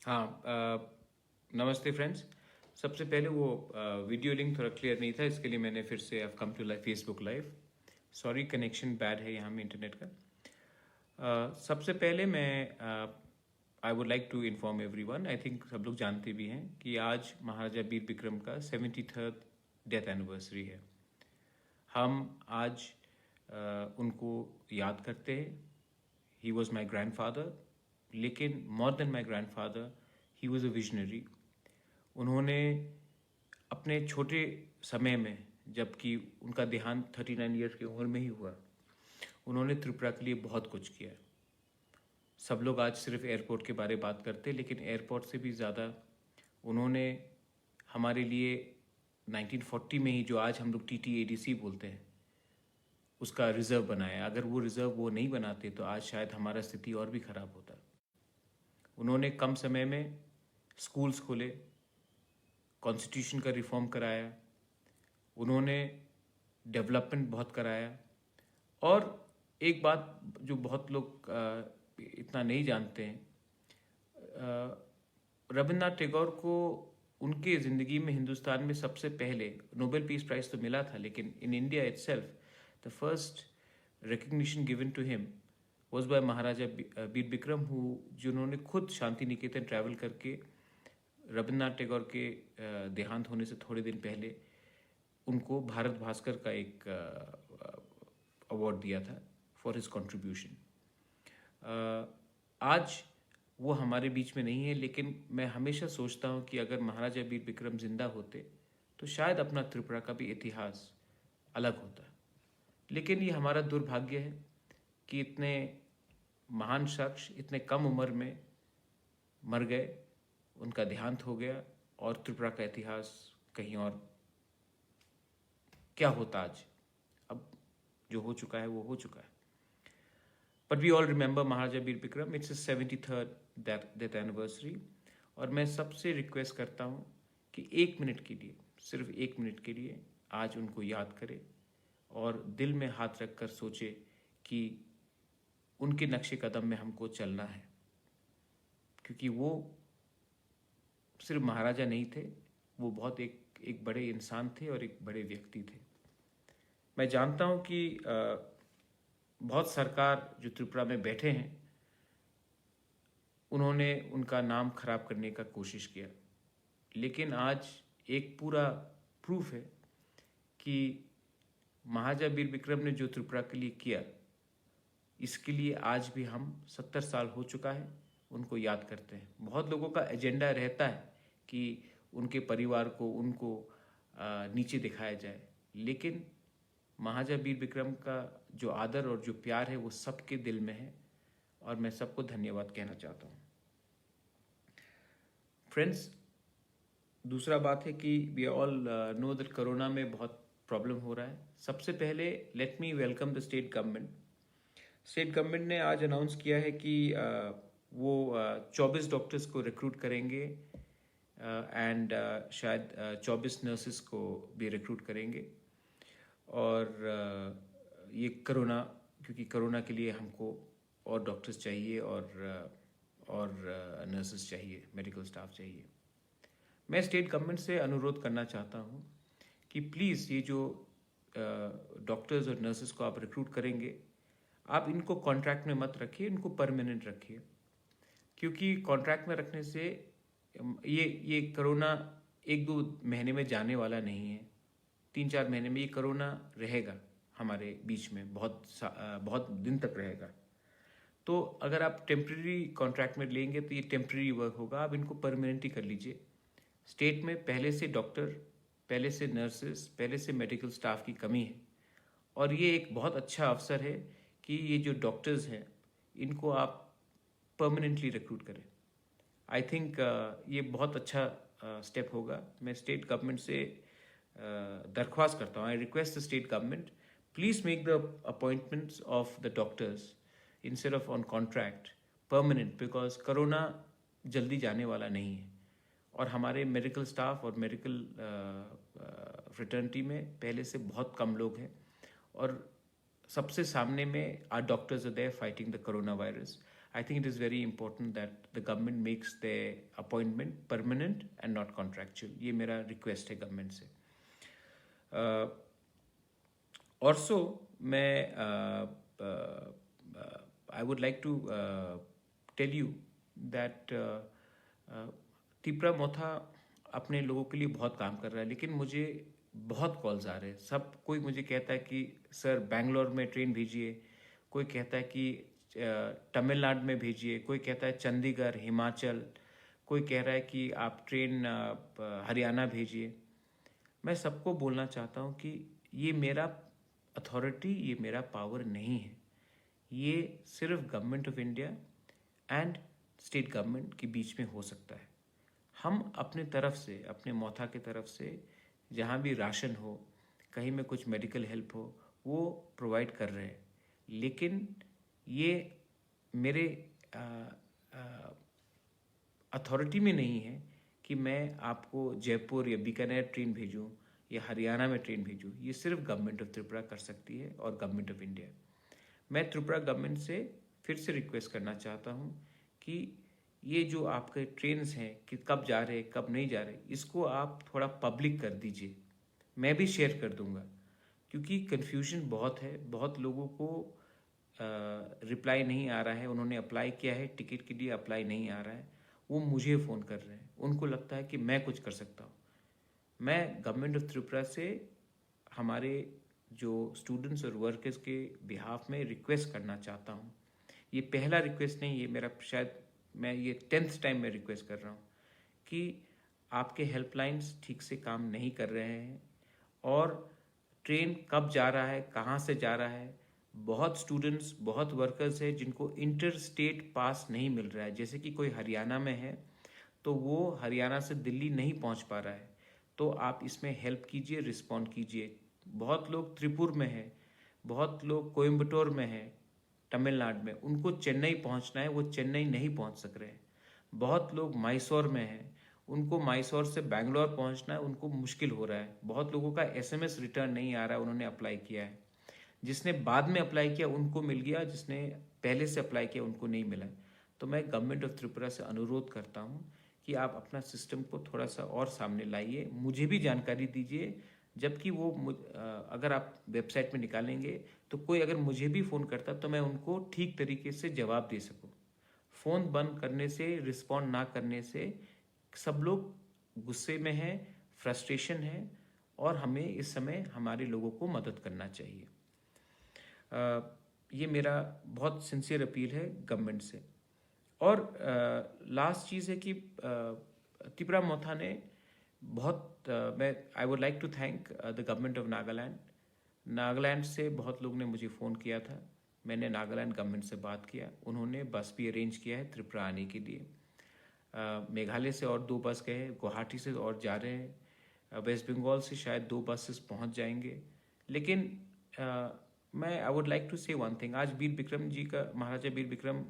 हाँ। नमस्ते फ्रेंड्स। सबसे पहले वो वीडियो लिंक थोड़ा क्लियर नहीं था, इसके लिए मैंने फिर से अब come to live Facebook live. Sorry, connection bad है यहाँ में इंटरनेट का। सबसे पहले मैं I would like to inform everyone, I think सब लोग जानते भी हैं कि आज महाराजा वीर विक्रम का 73rd डेथ एनिवर्सरी है। हम आज उनको याद करते हैं। He was my grandfather, लेकिन more than my grandfather he was a visionary. उन्होंने अपने छोटे समय में, जबकि उनका देहांत 39 ईयर्स की उम्र में ही हुआ, उन्होंने त्रिपुरा के लिए बहुत कुछ किया। सब लोग आज सिर्फ एयरपोर्ट के बारे में बात करते, लेकिन एयरपोर्ट से भी ज़्यादा उन्होंने हमारे लिए 1940 में ही, जो आज हम लोग TTADC बोलते हैं, उसका रिज़र्व बनाया। अगर वो रिज़र्व वो नहीं बनाते तो आज शायद हमारा स्थिति और भी ख़राब होता। उन्होंने कम समय में स्कूल्स खोले, कॉन्स्टिट्यूशन का रिफॉर्म कराया, उन्होंने डेवलपमेंट बहुत कराया। और एक बात जो बहुत लोग इतना नहीं जानते हैं, रविन्द्रनाथ टैगोर को उनके ज़िंदगी में हिंदुस्तान में सबसे पहले नोबेल पीस प्राइज़ तो मिला था, लेकिन in India itself the first recognition given to him was by Maharaja वीर विक्रम, जिन्होंने खुद शांति निकेतन ट्रैवल करके रविन्द्रनाथ टैगोर के देहांत होने से थोड़े दिन पहले उनको भारत भास्कर का एक अवार्ड दिया था फॉर हिज कंट्रीब्यूशन। आज वो हमारे बीच में नहीं है, लेकिन मैं हमेशा सोचता हूँ कि अगर महाराजा वीर विक्रम जिंदा होते तो शायद अपना त्रिपुरा का भी इतिहास अलग होता। लेकिन ये हमारा दुर्भाग्य है कि इतने महान शख्स इतने कम उम्र में मर गए, उनका देहांत हो गया, और त्रिपुरा का इतिहास कहीं और। क्या होता आज? अब जो हो चुका है वो हो चुका है। But we all remember Maharaja Veer Vikram, it's 73rd death anniversary. और मैं सबसे रिक्वेस्ट करता हूँ कि 1 मिनट के लिए, सिर्फ 1 मिनट के लिए आज उनको याद करें और दिल में हाथ रखकर सोचे कि उनके नक्शे कदम में हमको चलना है, क्योंकि वो सिर्फ महाराजा नहीं थे, वो बहुत एक बड़े इंसान थे और एक बड़े व्यक्ति थे। मैं जानता हूँ कि बहुत सरकार जो त्रिपुरा में बैठे हैं, उन्होंने उनका नाम खराब करने का कोशिश किया, लेकिन आज एक पूरा प्रूफ है कि महाराजा वीर विक्रम ने जो त्रिपुरा के लिए किया, इसके लिए आज भी हम 70 साल हो चुका है उनको याद करते हैं। बहुत लोगों का एजेंडा रहता है कि उनके परिवार को, उनको नीचे दिखाया जाए, लेकिन महाराजा वीर विक्रम का जो आदर और जो प्यार है वो सबके दिल में है, और मैं सबको धन्यवाद कहना चाहता हूँ। फ्रेंड्स, दूसरा बात है कि we all know that corona में बहुत प्रॉब्लम हो रहा है। सबसे पहले let me welcome the state government. State government ने आज अनाउंस किया है कि वो 24 डॉक्टर्स को रिक्रूट करेंगे, एंड शायद 24 नर्सेस को भी रिक्रूट करेंगे। और ये कोरोना, क्योंकि कोरोना के लिए हमको और डॉक्टर्स चाहिए और नर्सेस चाहिए, मेडिकल स्टाफ चाहिए। मैं स्टेट गवर्नमेंट से अनुरोध करना चाहता हूँ कि प्लीज़ ये जो डॉक्टर्स और नर्सेस को आप रिक्रूट करेंगे, आप इनको कॉन्ट्रैक्ट में मत रखिए, इनको परमानेंट रखिए, क्योंकि कॉन्ट्रैक्ट में रखने से ये कोरोना 1-2 महीने में जाने वाला नहीं है। 3-4 महीने में ये कोरोना रहेगा हमारे बीच में, बहुत दिन तक रहेगा। तो अगर आप टेम्प्रेरी कॉन्ट्रैक्ट में लेंगे तो ये टेम्प्रेरी वर्क होगा, आप इनको परमानेंट ही कर लीजिए। स्टेट में पहले से डॉक्टर, पहले से नर्सेस, पहले से मेडिकल स्टाफ की कमी है, और ये एक बहुत अच्छा अवसर है कि ये जो डॉक्टर्स हैं इनको आप परमानेंटली रिक्रूट करें। आई थिंक ये बहुत अच्छा स्टेप होगा। मैं स्टेट गवर्नमेंट से दरख्वास्त करता हूँ, I request the state government, please make the appointments of the doctors instead of on contract permanent, because corona जल्दी जाने वाला नहीं है, और हमारे मेडिकल स्टाफ और मेडिकल फ्रेटर्निटी में पहले से बहुत कम लोग हैं, और सबसे सामने में are doctors are there fighting the corona virus. I think it is very important that the government makes their appointment permanent and not contractual. ये मेरा request है government से. Also, I would like to tell you that Tipra मोथा अपने लोगों के लिए बहुत काम कर रहा है, लेकिन मुझे बहुत कॉल्स आ रहे हैं. सब कोई मुझे कहता है कि सर बेंगलोर में ट्रेन भेजिए, कोई कहता है कि तमिलनाडु में भेजिए, कोई कहता है चंडीगढ़, हिमाचल, कोई कह रहा है कि आप ट्रेन हरियाणा भेजिए. मैं सबको बोलना चाहता हूँ कि ये मेरा अथॉरिटी, ये मेरा पावर नहीं है. ये सिर्फ government of India and state government के बीच में हो सकता है. हम अपने तरफ से, अपने मोथा की तरफ से जहाँ भी राशन हो, कहीं में कुछ मेडिकल हेल्प हो, वो प्रोवाइड कर रहे हैं. लेकिन ये मेरे अथॉरिटी में नहीं है कि मैं आपको जयपुर या बीकानेर ट्रेन भेजूं या हरियाणा में ट्रेन भेजूं. ये सिर्फ गवर्नमेंट ऑफ त्रिपुरा कर सकती है और गवर्नमेंट ऑफ इंडिया. मैं त्रिपुरा गवर्नमेंट से फिर से रिक्वेस्ट करना चाहता हूँ कि ये जो आपके ट्रेन्स हैं कि कब जा रहे कब नहीं जा रहे, इसको आप थोड़ा पब्लिक कर दीजिए. मैं भी शेयर कर दूंगा, क्योंकि कन्फ्यूजन बहुत है. बहुत लोगों को रिप्लाई नहीं आ रहा है. उन्होंने अप्लाई किया है टिकट के लिए, अप्लाई नहीं आ रहा है. वो मुझे फ़ोन कर रहे हैं. उनको लगता है कि मैं कुछ कर सकता हूँ. मैं गवर्नमेंट ऑफ त्रिपुरा से हमारे जो स्टूडेंट्स और वर्कर्स के बिहाफ में रिक्वेस्ट करना चाहता हूँ. ये पहला रिक्वेस्ट नहीं, ये मेरा शायद मैं ये 10th टाइम में रिक्वेस्ट कर रहा हूँ कि आपके हेल्पलाइंस ठीक से काम नहीं कर रहे हैं और ट्रेन कब जा रहा है, कहाँ से जा रहा है. बहुत स्टूडेंट्स, बहुत वर्कर्स हैं जिनको इंटर स्टेट पास नहीं मिल रहा है. जैसे कि कोई हरियाणा में है तो वो हरियाणा से दिल्ली नहीं पहुंच पा रहा है. तो आप इसमें हेल्प कीजिए, रिस्पॉन्ड कीजिए. बहुत लोग त्रिपुर में है, बहुत लोग कोयम्बटूर में है, तमिलनाडु में, उनको चेन्नई पहुंचना है, वो चेन्नई नहीं पहुंच सक रहे हैं. बहुत लोग मैसूर में हैं, उनको मैसूर से बैंगलोर पहुंचना है, उनको मुश्किल हो रहा है. बहुत लोगों का SMS रिटर्न नहीं आ रहा है. उन्होंने अप्लाई किया है, जिसने बाद में अप्लाई किया उनको मिल गया, जिसने पहले से अप्लाई किया उनको नहीं मिला. तो मैं गवर्नमेंट ऑफ त्रिपुरा से अनुरोध करता हूँ कि आप अपना सिस्टम को थोड़ा सा और सामने लाइए, मुझे भी जानकारी दीजिए. जबकि वो अगर आप वेबसाइट में निकालेंगे तो कोई अगर मुझे भी फ़ोन करता तो मैं उनको ठीक तरीके से जवाब दे सकूं. फ़ोन बंद करने से, रिस्पॉन्ड ना करने से सब लोग गुस्से में हैं, फ्रस्ट्रेशन है, और हमें इस समय हमारे लोगों को मदद करना चाहिए. ये मेरा बहुत सिंसियर अपील है गवर्नमेंट से. और लास्ट चीज़ है कि त्रिपुरा मोथा ने मैं I would like to thank the government of Nagaland. Nagaland से बहुत लोग ने मुझे फ़ोन किया था. मैंने नागालैंड गवर्नमेंट से बात किया, उन्होंने बस भी अरेंज किया है त्रिपुरा आने के लिए. मेघालय से और 2 बस गए, गुवाहाटी से और जा रहे हैं, वेस्ट बंगाल से शायद 2 बसेस पहुंच जाएंगे. लेकिन मैं आई वुड लाइक टू से वन थिंग. आज वीर विक्रम जी का, महाराजा वीर विक्रम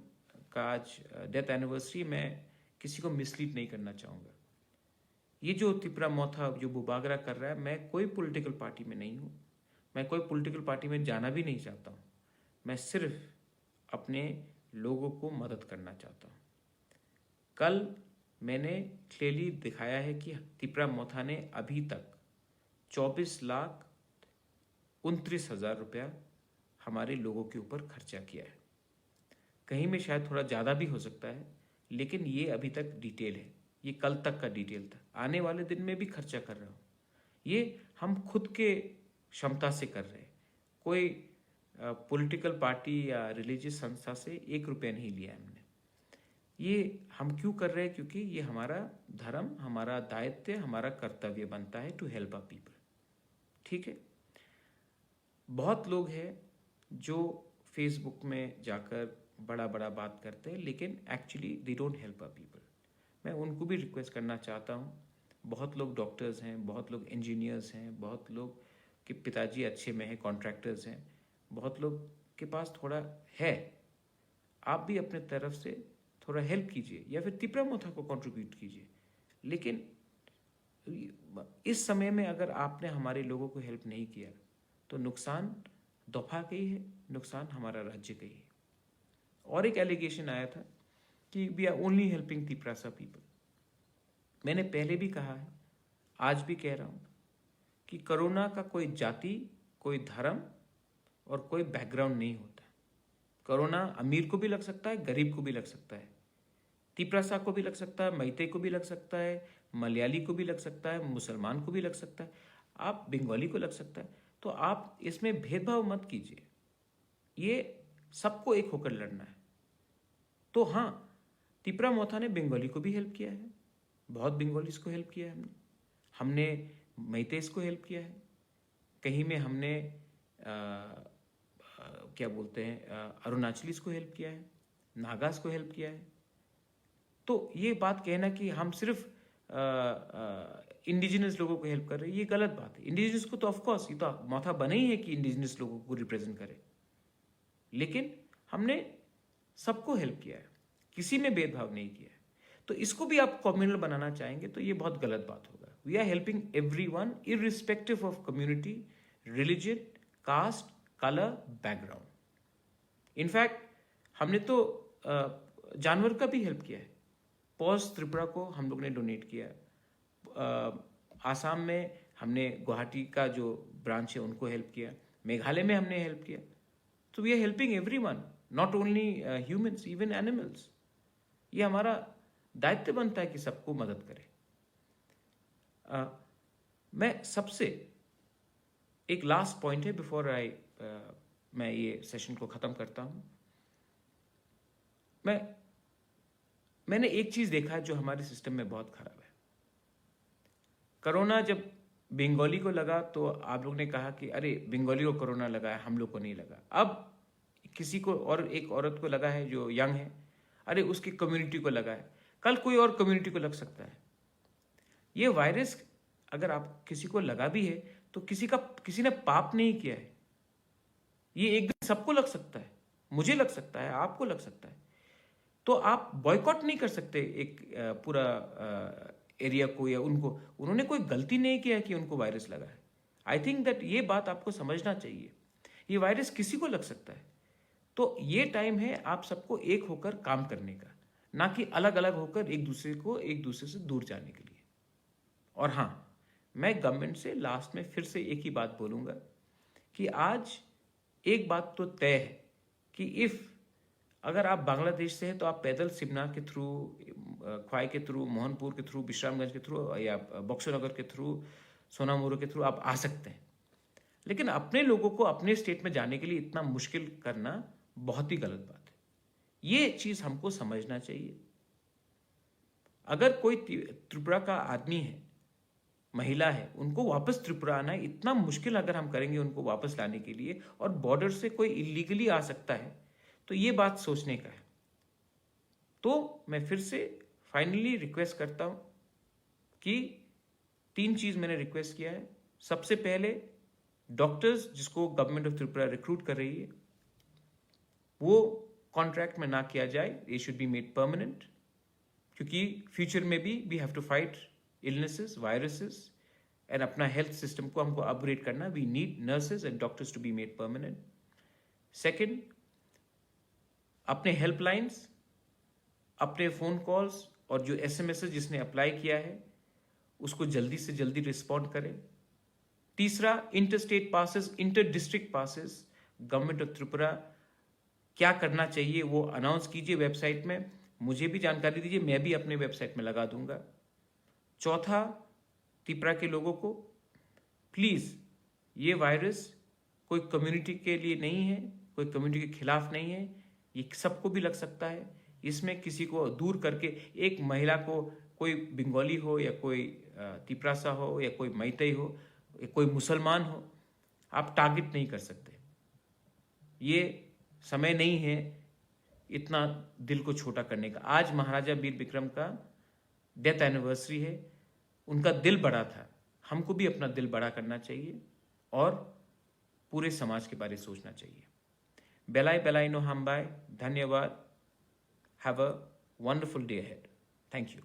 का आज डेथ एनिवर्सरी. मैं किसी को मिसलीड नहीं करना चाहूँगा. ये जो त्रिपुरा मोथा जो बुबागरा कर रहा है, मैं कोई पॉलिटिकल पार्टी में नहीं हूँ, मैं कोई पॉलिटिकल पार्टी में जाना भी नहीं चाहता हूँ. मैं सिर्फ अपने लोगों को मदद करना चाहता हूँ. कल मैंने क्लियरली दिखाया है कि त्रिपुरा मोथा ने अभी तक 24,29,000 रुपया हमारे लोगों के ऊपर खर्चा किया है. कहीं में शायद थोड़ा ज़्यादा भी हो सकता है, लेकिन ये अभी तक डिटेल है. ये कल तक का डिटेल था. आने वाले दिन में भी खर्चा कर रहा हूँ. ये हम खुद के क्षमता से कर रहे हैं. कोई पॉलिटिकल पार्टी या रिलीजियस संस्था से 1 रुपया नहीं लिया हमने. ये हम क्यों कर रहे हैं? क्योंकि ये हमारा धर्म, हमारा दायित्व, हमारा कर्तव्य बनता है टू हेल्प अ पीपल. ठीक है. बहुत लोग हैं जो फेसबुक में जाकर बड़ा बड़ा बात करते हैं, लेकिन actually they don't help a people. मैं उनको भी रिक्वेस्ट करना चाहता हूँ. बहुत लोग डॉक्टर्स हैं, बहुत लोग इंजीनियर्स हैं, बहुत लोग के पिताजी अच्छे में हैं, कॉन्ट्रैक्टर्स हैं, बहुत लोग के पास थोड़ा है. आप भी अपने तरफ से थोड़ा हेल्प कीजिए या फिर त्रिपुरा मोथा को कंट्रीब्यूट कीजिए. लेकिन इस समय में अगर आपने हमारे लोगों को हेल्प नहीं किया तो नुकसान दफा का ही है, नुकसान हमारा राज्य का ही है. और एक एलिगेशन आया था कि we are only helping Tiprasa people. मैंने पहले भी कहा है, आज भी कह रहा हूँ कि कोरोना का कोई जाति, कोई धर्म और कोई बैकग्राउंड नहीं होता। कोरोना अमीर को भी लग सकता है, गरीब को भी लग सकता है, तिपरासा को भी लग सकता है, मैते को भी लग सकता है, मलयाली को भी लग सकता है, मुसलमान को भी लग सकता है, आप बंगाली को लग सकता है। तो आप इसमें भेदभाव मत कीजिए, ये सबको एक होकर लड़ना है। तो हाँ, तिपरा मोथा ने बंगाली को भी हेल्प किया है, बहुत बंगालीज को हेल्प किया है हमने मैतेस को हेल्प किया है, कहीं में हमने क्या बोलते हैं अरुणाचलीज को हेल्प किया है, नागास को हेल्प किया है। तो ये बात कहना कि हम सिर्फ इंडिजिनस लोगों को हेल्प कर रहे हैं, ये गलत बात है। इंडिजिनस को तो ऑफकोर्स ये तो माथा बना ही है कि इंडिजिनस लोगों को रिप्रेजेंट करे, लेकिन हमने सबको हेल्प किया है, किसी में भेदभाव नहीं किया है। तो इसको भी आप कम्युनल बनाना चाहेंगे तो ये बहुत गलत बात होगा। We are helping everyone irrespective of community, religion, caste, colour, background. In fact हमने तो जानवर का भी हेल्प किया है। पॉज त्रिपुरा को हम लोग ने डोनेट किया। आसाम में हमने गुवाहाटी का जो ब्रांच है उनको हेल्प किया, मेघालय में हमने हेल्प किया। तो we are helping everyone, not only humans, even animals. ये हमारा दायित्व बनता है कि सबको मदद करें। मैं सबसे एक लास्ट पॉइंट है बिफोर मैं ये सेशन को खत्म करता हूं। मैंने एक चीज देखा है जो हमारे सिस्टम में बहुत खराब है। कोरोना जब बंगाली को लगा तो आप लोग ने कहा कि अरे बंगाली को कोरोना लगा है, हम लोग को नहीं लगा। अब किसी को और एक औरत को लगा है जो यंग है, अरे उसकी कम्युनिटी को लगा है, कल कोई और कम्युनिटी को लग सकता है। ये वायरस अगर आप किसी को लगा भी है तो किसी ने पाप नहीं किया है। ये एक दिन सबको लग सकता है, मुझे लग सकता है, आपको लग सकता है। तो आप बॉयकॉट नहीं कर सकते एक पूरा एरिया को या उनको। उन्होंने कोई गलती नहीं किया कि उनको वायरस लगा है। आई थिंक दैट ये बात आपको समझना चाहिए, ये वायरस किसी को लग सकता है। तो ये टाइम है आप सबको एक होकर काम करने का, ना कि अलग अलग होकर एक दूसरे से दूर जाने के लिए। और हाँ, मैं गवर्नमेंट से लास्ट में फिर से एक ही बात बोलूंगा कि आज एक बात तो तय है कि अगर आप बांग्लादेश से हैं तो आप पैदल सिमना के थ्रू, ख्वाई के थ्रू, मोहनपुर के थ्रू, विश्रामगंज के थ्रू या बक्सर नगर के थ्रू, सोनामुरो के थ्रू आप आ सकते हैं। लेकिन अपने लोगों को अपने स्टेट में जाने के लिए इतना मुश्किल करना बहुत ही गलत बात है। ये चीज हमको समझना चाहिए। अगर कोई त्रिपुरा का आदमी है, महिला है, उनको वापस त्रिपुरा आना है, इतना मुश्किल अगर हम करेंगे उनको वापस लाने के लिए, और बॉर्डर से कोई इलीगली आ सकता है, तो ये बात सोचने का है। तो मैं फिर से फाइनली रिक्वेस्ट करता हूं कि 3 चीज मैंने रिक्वेस्ट किया है। सबसे पहले डॉक्टर्स जिसको गवर्नमेंट ऑफ त्रिपुरा रिक्रूट कर रही है वो कॉन्ट्रैक्ट में ना किया जाए, ये शुड बी मेड परमानेंट, क्योंकि फ्यूचर में भी we have to fight illnesses, viruses, and अपना हेल्थ सिस्टम को हमको अपग्रेड करना। We need nurses and doctors to be made permanent. Second, अपने हेल्पलाइंस, अपने फोन कॉल्स और जो एसएमएस जिसने अप्लाई किया है उसको जल्दी से जल्दी रिस्पॉन्ड करें। तीसरा, inter state passes, inter district passes, government of Tripura क्या करना चाहिए वो अनाउंस कीजिए वेबसाइट में, मुझे भी जानकारी दीजिए, मैं भी अपने वेबसाइट में लगा दूंगा। चौथा, त्रिपुरा के लोगों को प्लीज, ये वायरस कोई कम्युनिटी के लिए नहीं है, कोई कम्युनिटी के खिलाफ नहीं है, ये सबको भी लग सकता है। इसमें किसी को दूर करके, एक महिला को, कोई बंगाली हो या कोई तिपरासा हो या कोई मैतेई हो या कोई मुसलमान हो, आप टारगेट नहीं कर सकते। ये समय नहीं है इतना दिल को छोटा करने का। आज महाराजा वीर विक्रम का डेथ एनिवर्सरी है, उनका दिल बड़ा था, हमको भी अपना दिल बड़ा करना चाहिए और पूरे समाज के बारे में सोचना चाहिए। बेलाई बेलाई नो हमबाय, धन्यवाद। Have a wonderful day ahead. Thank you.